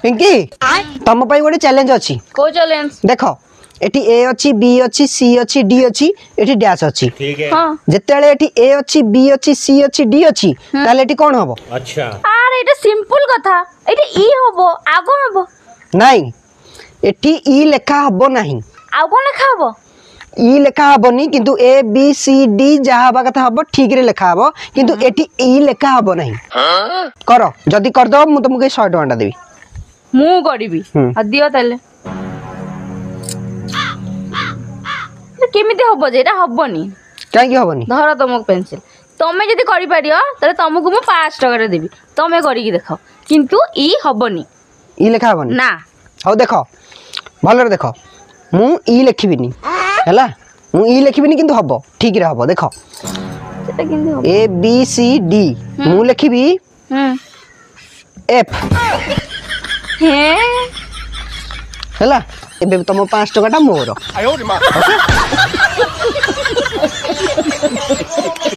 पिंकी तुम गोटे चैलेंज अच्छी को चैलेंज देख एटी ए अच्छी बी अच्छी सी अच्छी डी अच्छी एटी डैश अच्छी हां जेतेले एटी ए अच्छी बी अच्छी सी अच्छी डी अच्छी ताले एटी कोन हबो अच्छा अरे एटा सिंपल कथा एटा ई हबो आगो हबो नहीं एटी ई लेखा हबो नहीं आगो लेखा हबो ई लेखा हबनी किंतु ए बी सी डी जहा हबा कथा हबो ठीक रे लेखा हबो किंतु एटी ई लेखा हबो नहीं करो जदी कर दो मु तुमके 100 टका देबी मु करिबी आ दियो ताले केमिति हबो जेटा हबोनी काहे की हबनी धर तुमक पेंसिल तमे जदी करि पारियो तले तुमको मु 5 टका रे देबी तमे करि की देखो किंतु ई हबोनी ई लेखा हबनी ना हो देखो भलरे देखो मु ई लिखिबिनी हैला मु ई लिखिबिनी किंतु हबो ठीक रे हबो देखो सेटा किंतु हबो ए बी सी डी मु लिखिबी एफ हे हैला एबे तुम 5 टका मोर